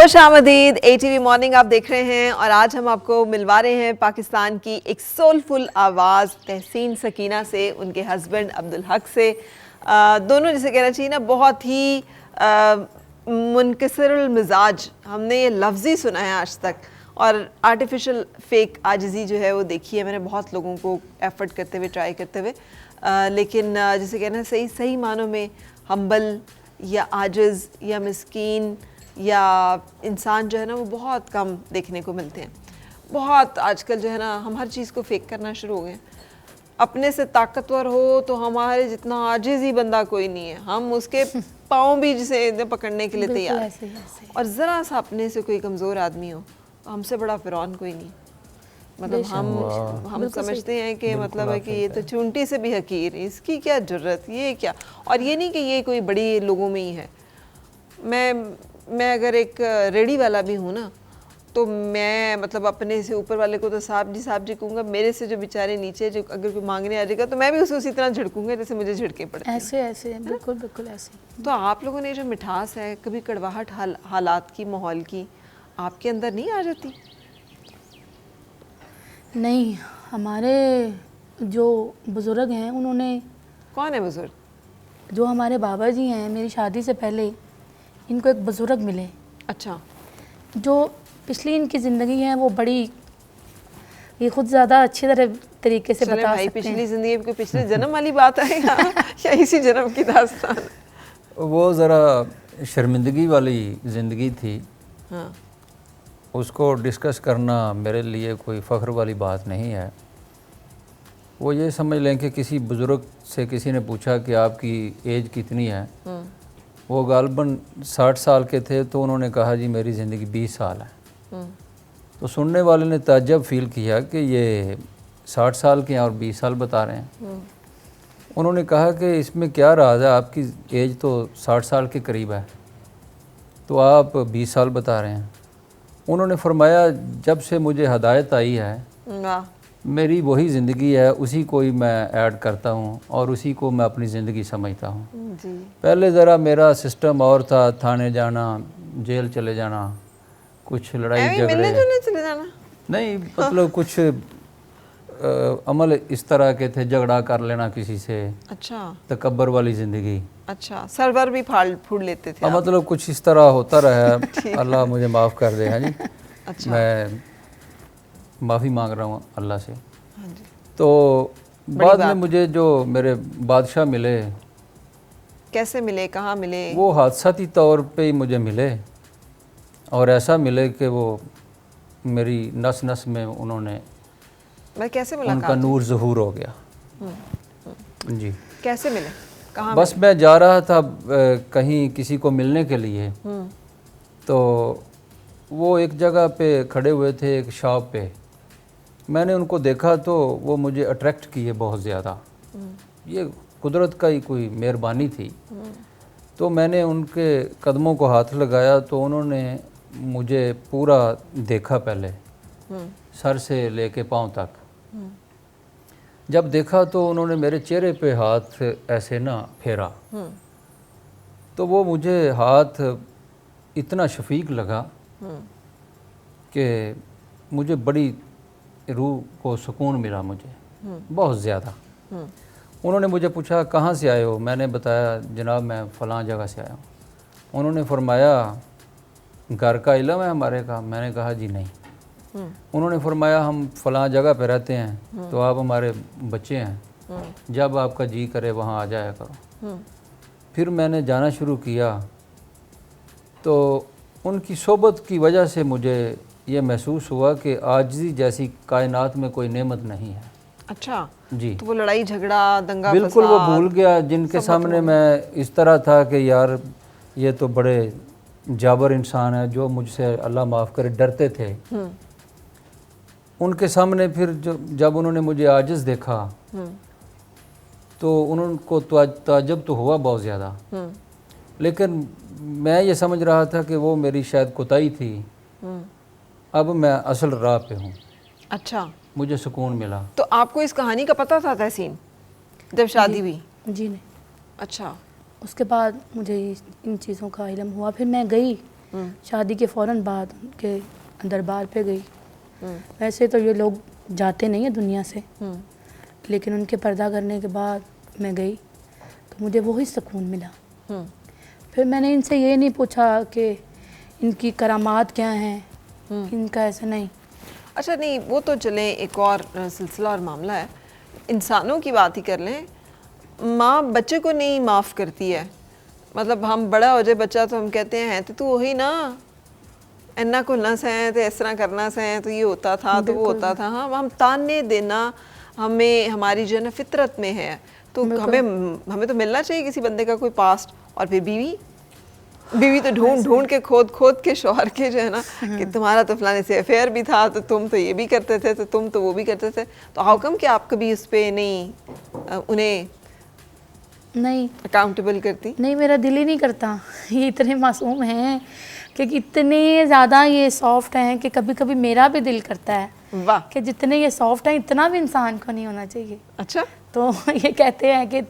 खुशामदीद ATV morning आप देख रहे हैं और आज हम आपको मिलवा रहे हैं पाकिस्तान की एक सोलफुल आवाज़ तहसीन सकीना से, उनके हस्बैंड अब्दुल हक से। दोनों जिसे कहना चाहिए ना बहुत ही मुनकसरुल मिजाज, हमने ये लफ्ज़ ही सुना है आज तक। और आर्टिफिशियल फेक आजिज़ी जो है वो देखी है मैंने बहुत लोगों को एफ़र्ट करते हुए, ट्राई करते हुए, लेकिन जिसे कहना सही मानों में हम्बल या आजिज़ या मिस्कीन या इंसान जो है ना वो बहुत कम देखने को मिलते हैं। बहुत आजकल जो है ना हम हर चीज़ को फेक करना शुरू हो गए। अपने से ताकतवर हो तो हमारे जितना आजिज़ ही बंदा कोई नहीं है, हम उसके पाँव भी जिसे पकड़ने के लिए तैयार हैं। और ज़रा सा अपने से कोई कमज़ोर आदमी हो तो हमसे बड़ा फ़िरौन कोई नहीं। मतलब हम समझते हैं कि मतलब है कि ये तो चूंटी से भी हकीर, इसकी क्या ज़रूरत, ये क्या। और ये नहीं कि ये कोई बड़ी लोगों में ही है। मैं अगर एक रेडी वाला भी हूँ ना तो मैं मतलब अपने से ऊपर वाले को तो साहब जी कहूँगा, मेरे से जो बेचारे नीचे जो अगर कोई मांगने आ जाएगा तो मैं भी उसे उसी तरह झिड़कूंगा जैसे मुझे झिड़के पड़ते हैं। ऐसे बिल्कुल ऐसे। तो आप लोगों ने जो मिठास है, कभी कड़वाहट हालात की, माहौल की आपके अंदर नहीं आ जाती? नहीं, हमारे जो बुज़ुर्ग हैं उन्होंने। कौन है बुजुर्ग? जो हमारे बाबा जी हैं, मेरी शादी से पहले इनको एक बुज़ुर्ग मिले। अच्छा। जो पिछली इनकी ज़िंदगी है वो बड़ी, ये खुद ज़्यादा अच्छी तरीके से बता सकते हैं। पिछली ज़िंदगी में कोई पिछले जन्म वाली बात है या इसी जन्म की दास्तान? वो ज़रा शर्मिंदगी वाली ज़िंदगी थी। हाँ। उसको डिस्कस करना मेरे लिए कोई फ़ख्र वाली बात नहीं है। वो ये समझ लें कि किसी बुज़ुर्ग से किसी ने पूछा कि आपकी एज कितनी है, वो गालबन 60 साल के थे तो उन्होंने कहा जी मेरी ज़िंदगी 20 साल है। तो सुनने वाले ने ताज्जुब फील किया कि ये 60 साल के हैं और 20 साल बता रहे हैं। उन्होंने कहा कि इसमें क्या राज है, आपकी एज तो 60 साल के करीब है तो आप 20 साल बता रहे हैं। उन्होंने फरमाया जब से मुझे हदायत आई है मेरी वही ज़िंदगी है, उसी को ही मैं ऐड करता हूँ और उसी को मैं अपनी ज़िंदगी समझता हूँ। पहले ज़रा मेरा सिस्टम और था, थाने जाना, जेल चले जाना, कुछ लड़ाई झगड़े चले जाना नहीं, मतलब कुछ अमल इस तरह के थे, झगड़ा कर लेना किसी से। अच्छा। तकब्बर वाली ज़िंदगी। अच्छा, सरवर भी फूड़ लेते थे? मतलब कुछ इस तरह होता रहा। अल्लाह मुझे माफ़ कर दे। हाँ जी। अच्छा। मैं माफ़ी मांग रहा हूँ अल्लाह से। हाँ जी। तो बाद में मुझे जो मेरे बादशाह मिले। कैसे मिले, कहाँ मिले? वो हादसाती तौर पे ही मुझे मिले और ऐसा मिले कि वो मेरी नस नस में उन्होंने, कैसे मुलाकात, उनका नूर ज़हूर हो गया। जी। कैसे मिले, कहाँ? बस मैं जा रहा था कहीं किसी को मिलने के लिए, तो वो एक जगह पे खड़े हुए थे, एक शॉप पे। मैंने उनको देखा तो वो मुझे अट्रैक्ट किए बहुत ज़्यादा। ये कुदरत का ही कोई मेहरबानी थी। तो मैंने उनके कदमों को हाथ लगाया तो उन्होंने मुझे पूरा देखा, पहले सर से लेके पाँव तक। जब देखा तो उन्होंने मेरे चेहरे पे हाथ ऐसे ना फेरा, तो वो मुझे हाथ इतना शफीक लगा कि मुझे बड़ी रूह को सुकून मिला, मुझे बहुत ज़्यादा। उन्होंने मुझे पूछा कहाँ से आए हो? मैंने बताया जनाब मैं फ़लाँ जगह से आया हूँ। उन्होंने फरमाया घर का इल्म है हमारे का? मैंने कहा जी नहीं। उन्होंने फरमाया हम फ़लाँ जगह पे रहते हैं तो आप हमारे बच्चे हैं, जब आपका जी करे वहाँ आ जाया करो। फिर मैंने जाना शुरू किया तो उनकी सोबत की वजह से मुझे ये महसूस हुआ कि आजिज़ी जैसी कायनात में कोई नेमत नहीं है। अच्छा जी। तो वो लड़ाई झगड़ा दंगा बिल्कुल वो भूल गया, जिनके सामने मैं इस तरह था कि यार ये तो बड़े जाबर इंसान है, जो मुझसे अल्लाह माफ़ करे डरते थे। उनके सामने फिर जब उन्होंने मुझे आजिज़ देखा तो उनको ताज्जुब तो हुआ बहुत ज़्यादा, लेकिन मैं ये समझ रहा था कि वो मेरी शायद कोताही थी। अब मैं असल राह पे हूँ। अच्छा। मुझे सुकून मिला। तो आपको इस कहानी का पता था तहसीन जब शादी हुई? जी नहीं। अच्छा। उसके बाद मुझे इन चीज़ों का इल्म हुआ, फिर मैं गई शादी के फ़ौरन बाद उनके दरबार पे गई। वैसे तो ये लोग जाते नहीं हैं दुनिया से, लेकिन उनके पर्दा करने के बाद मैं गई तो मुझे वही सुकून मिला। फिर मैंने इनसे ये नहीं पूछा कि इनकी करामात क्या हैं, इनका ऐसा नहीं। अच्छा, नहीं वो तो चलें, एक और सिलसिला और मामला है, इंसानों की बात ही कर लें। माँ बच्चे को नहीं माफ़ करती है, मतलब हम बड़ा हो जाए बच्चा तो हम कहते हैं तो तू वही ना इन्ना खुलना सैं तो इस तरह करना सैं तो ये होता था तो वो होता था। हाँ, हम ताने देना हमें हमारी जो है ना फितरत में है, तो हमें तो मिलना चाहिए किसी बंदे का कोई पास्ट। और फिर बीवी तो ढूंढ के खोद के शौहर के जो है ना कि तुम्हारा तो फलाने से अफेयर भी था, तो तुम तो ये भी करते थे, तो तुम तो वो भी करते थे, तो हाउ कम कि आप कभी उस पर नहीं उन्हें नहीं अकाउंटेबल करती? नहीं, मेरा दिल ही नहीं करता। ये इतने मासूम हैं कि इतने ज़्यादा ये सॉफ्ट हैं कि कभी कभी मेरा भी दिल करता है वाह कि जितने ये सॉफ्ट हैं इतना भी इंसान को नहीं होना चाहिए। अच्छा, तो ये कहते हैं कि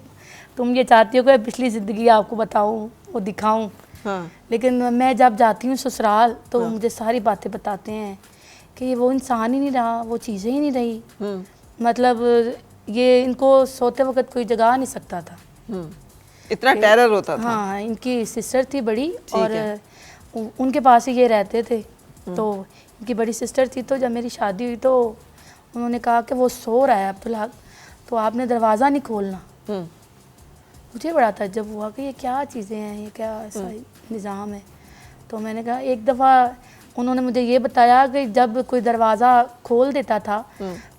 तुम ये चाहती हो कि पिछली ज़िंदगी आपको बताऊं, वो दिखाऊं। हाँ, लेकिन मैं जब जाती हूँ ससुराल तो मुझे सारी बातें बताते हैं कि वो इंसान ही नहीं रहा, वो चीज़ें ही नहीं रही। मतलब ये इनको सोते वक्त कोई जगा नहीं सकता था, इतना टेरर होता था। हाँ, इनकी सिस्टर थी बड़ी और उनके पास ही ये रहते थे। तो इनकी बड़ी सिस्टर थी, तो जब मेरी शादी हुई तो उन्होंने कहा कि वो सो रहा है अब्दुल्ला, तो आपने दरवाज़ा नहीं खोलना। मुझे बड़ा ताज्जुब हुआ कि ये क्या चीज़ें हैं, ये क्या ऐसा निज़ाम है। तो मैंने कहा, एक दफ़ा उन्होंने मुझे ये बताया कि जब कोई दरवाज़ा खोल देता था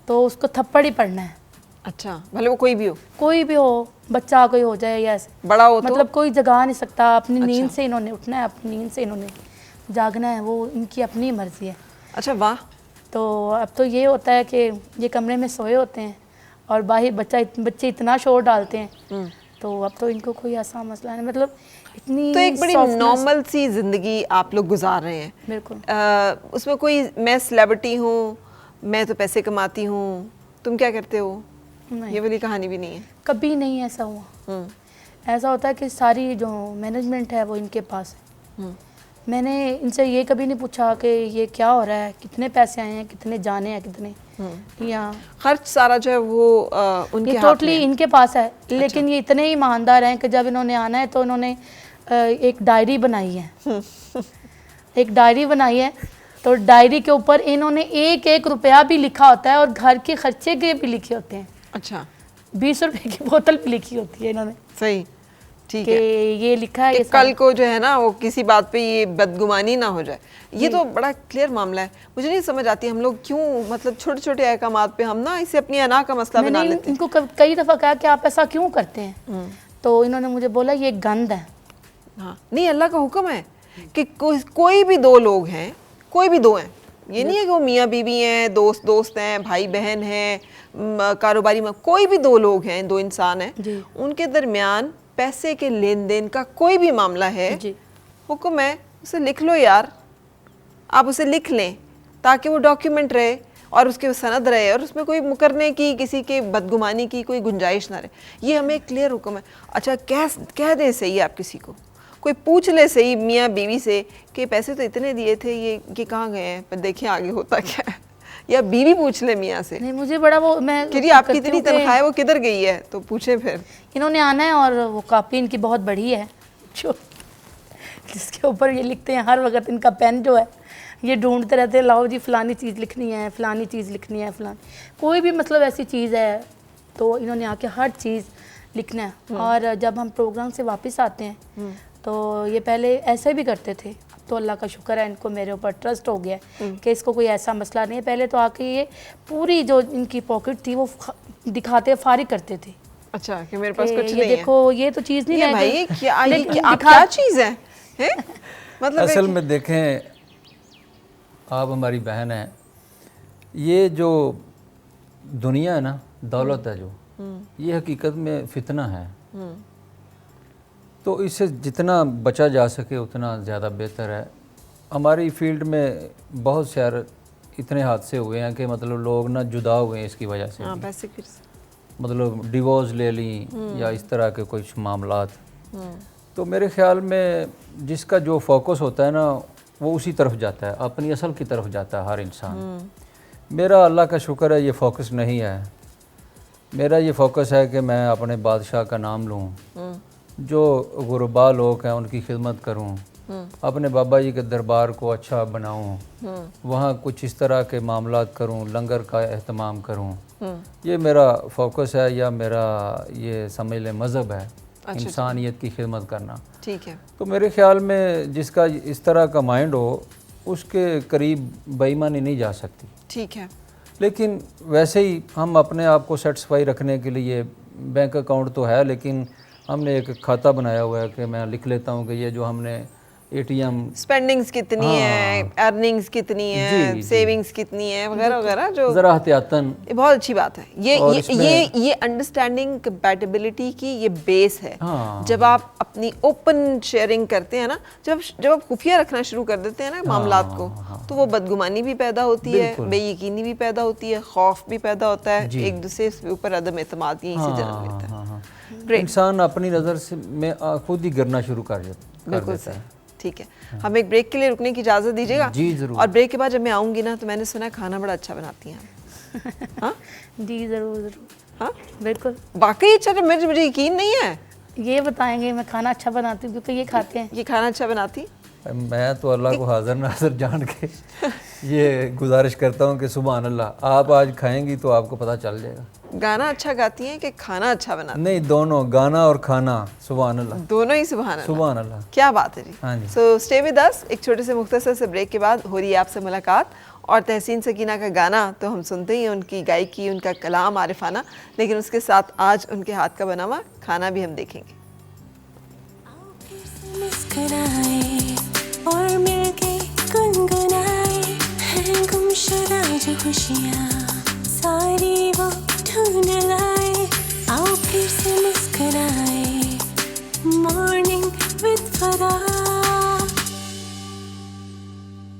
तो उसको थप्पड़ ही पड़ना है। अच्छा, भले वो कोई भी हो, बच्चा कोई हो जाए या ऐसे बड़ा हो, मतलब तो कोई जगा नहीं सकता। अपनी नींद अच्छा। से इन्होंने उठना है, अपनी नींद से इन्होंने जागना है, वो इनकी अपनी मर्जी है। अच्छा, वाह। तो अब तो ये होता है कि ये कमरे में सोए होते हैं और बाहर बच्चे इतना शोर डालते हैं, तो अब तो इनको कोई ऐसा मसला नहीं, मतलब इतनी तो एक बड़ी softness- नॉर्मल सी जिंदगी आप लोग गुजार रहे हैं। बिल्कुल। उसमें कोई मैं सेलिब्रिटी हूँ, मैं तो पैसे कमाती हूँ, तुम क्या करते हो, नहीं, ये वाली कहानी भी नहीं है। कभी नहीं ऐसा हुआ। ऐसा होता है कि सारी जो मैनेजमेंट है वो इनके पास है। मैंने इनसे ये कभी नहीं पूछा कि ये क्या हो रहा है, कितने पैसे आए हैं, कितने जाने हैं, कितने या खर्च सारा जो है वो उनके ये हाथ में टोटली है। इनके पास है। लेकिन ये इतने ईमानदार हैं कि जब इन्होंने आना है तो इन्होंने एक डायरी बनाई है। एक डायरी बनाई है, तो डायरी के ऊपर इन्होंने एक एक रुपया भी लिखा होता है और घर के खर्चे के भी लिखे होते हैं। अच्छा, 20 रुपए की बोतल भी लिखी होती है इन्होंने सही, ठीक कि है, ये लिखा है कि ये कल को जो है ना वो किसी बात पे ये बदगुमानी ना हो जाए। ये तो बड़ा क्लियर मामला है। मुझे नहीं समझ आती हम लोग क्यों, मतलब छोटे छोटे अहकामात पे हम ना इसे अपनी अना का मसला बना मैंने लेते हैं। इनको कई दफ़ा कहा कि आप ऐसा क्यों करते हैं, तो इन्होंने मुझे बोला ये गंद है। हाँ, नहीं, अल्लाह का हुक्म है कि कोई भी दो लोग हैं, कोई भी दो हैं, ये नहीं है कि वो मियाँ बीवी हैं, दोस्त हैं, भाई बहन हैं, कारोबारी में कोई भी दो लोग हैं, दो इंसान हैं, जी। उनके दरमियान पैसे के लेन देन का कोई भी मामला है, जी। हुक्म है उसे लिख लो यार, आप उसे लिख लें ताकि वो डॉक्यूमेंट रहे और उसके सनद रहे और उसमें कोई मुकरने की, किसी के बदगुमानी की कोई गुंजाइश ना रहे। ये हमें क्लियर हुक्म है। अच्छा, कह दे सही आप किसी को, कोई पूछ ले सही मियाँ बीवी से कि पैसे तो इतने दिए थे, ये कहाँ गए हैं, पर देखिए आगे होता क्या है। या बीवी पूछ ले मियाँ से, नहीं मुझे बड़ा वो मैं कि आपकी करती इतनी हूँ कि तनख्वाह है वो किधर गई है, तो पूछे फिर। इन्होंने आना है और वो कॉपी इनकी बहुत बड़ी है जो जिसके ऊपर ये लिखते हैं हर वक्त। इनका पेन जो है ये ढूंढते रहते हैं, लाओ जी फलानी चीज़ लिखनी है, फलानी चीज़ लिखनी है, फलानी कोई भी मतलब ऐसी चीज़ है तो इन्होंने आके हर चीज़ लिखना है। और जब हम प्रोग्राम से वापस आते हैं तो ये पहले ऐसे भी करते थे, तो अल्लाह का शुक्र है इनको मेरे ऊपर ट्रस्ट हो गया कि इसको कोई ऐसा मसला नहीं है। पहले तो आके ये पूरी जो इनकी पॉकेट थी वो दिखाते फारिग करते थे। अच्छा, कि मेरे पास कुछ ये नहीं है, देखो ये तो चीज़ नहीं ये है भाई क्या, ये लेकिन आप क्या चीज़ है, हैं? मतलब असल में देखें, आप हमारी बहन हैं, ये जो दुनिया है ना, दौलत है जो, ये हकीकत में फितना है। तो इससे जितना बचा जा सके उतना ज़्यादा बेहतर है। हमारी फील्ड में बहुत सारे इतने हादसे हुए हैं कि मतलब लोग ना जुदा हुए हैं इसकी वजह से। हाँ, पैसे की, मतलब डिवोर्स ले ली या इस तरह के कुछ मामलात। तो मेरे ख्याल में जिसका जो फोकस होता है ना वो उसी तरफ जाता है, अपनी असल की तरफ जाता है हर इंसान। मेरा अल्लाह का शुक्र है ये फोकस नहीं है। मेरा ये फोकस है कि मैं अपने बादशाह का नाम लूँ, जो गुरबा लोग हैं उनकी खिदमत करूँ, अपने बाबा जी के दरबार को अच्छा बनाऊँ, वहाँ कुछ इस तरह के मामलात करूँ, लंगर का एहतमाम करूँ। ये मेरा फोकस है, या मेरा ये समझ लें मज़हब है, इंसानियत की खिदमत करना। ठीक है। तो मेरे ख्याल में जिसका इस तरह का माइंड हो उसके करीब बेईमानी नहीं जा सकती। ठीक है। लेकिन वैसे ही हम अपने आप को सेटिस्फाई रखने के लिए, बैंक अकाउंट तो है लेकिन हमने एक खाता बनाया हुआ है कि मैं लिख लेता हूँ कि ये जो हमने एटीएम स्पेंडिंग्स कितनी है, अर्निंग्स कितनी है, सेविंग्स कितनी है, वगैरह वगैरह, जो ज़रा एहतियातन। ये बहुत अच्छी बात है। ये अंडरस्टैंडिंग कंपैटिबिलिटी की ये बेस है। जब आप अपनी ओपन शेयरिंग करते हैं ना, जब आप खुफिया रखना शुरू कर देते हैं ना मामलात को, तो वो बदगुमानी भी पैदा होती है, बेयकीनी भी पैदा होती है, खौफ भी पैदा होता है, एक दूसरे के ऊपर अदम एतमाद यहीं से जन्म लेता है। इंसान अपनी नज़र से में खुद ही गिरना शुरू कर देता है। ठीक है, हम एक ब्रेक के लिए रुकने की इजाज़त दीजिएगा। जी ज़रूर। और ब्रेक के बाद जब मैं आऊँगी ना, तो मैंने सुना है खाना बड़ा अच्छा बनाती हैं। हाँ जी ज़रूर ज़रूर। हाँ बिल्कुल, वाकई अच्छा। तो मुझे यकीन नहीं है। ये बताएंगे मैं खाना अच्छा बनाती हूँ, क्योंकि ये खाते हैं। ये खाना अच्छा बनाती? मैं तो अल्लाह को हाज़िर नाज़िर जान के ये गुजारिश करता हूँ कि सुभान अल्लाह, आप आज खाएंगी तो आपको पता चल जाएगा। गाना अच्छा गाती हैं कि खाना अच्छा बनाती? नहीं, दोनों, गाना और खाना। सुभान अल्लाह, दोनों ही सुभान अल्लाह। सुभान अल्लाह, क्या बात है जी। हाँ जी। So stay with us. एक छोटे से मुख्तसर से ब्रेक के बाद हो रही है आपसे मुलाकात। और तहसीन सकीना का गाना तो हम सुनते ही हैं, उनकी गायकी, उनका कलाम आरिफाना, लेकिन उसके साथ आज उनके हाथ का बना हुआ खाना भी हम देखेंगे। और मिलके गुनगुनाए हैं गुमशुदा जो खुशियाँ, सारी वो ढूंढ लाए। आओ फिर से मुस्कुराए, मॉर्निंग विद फराह।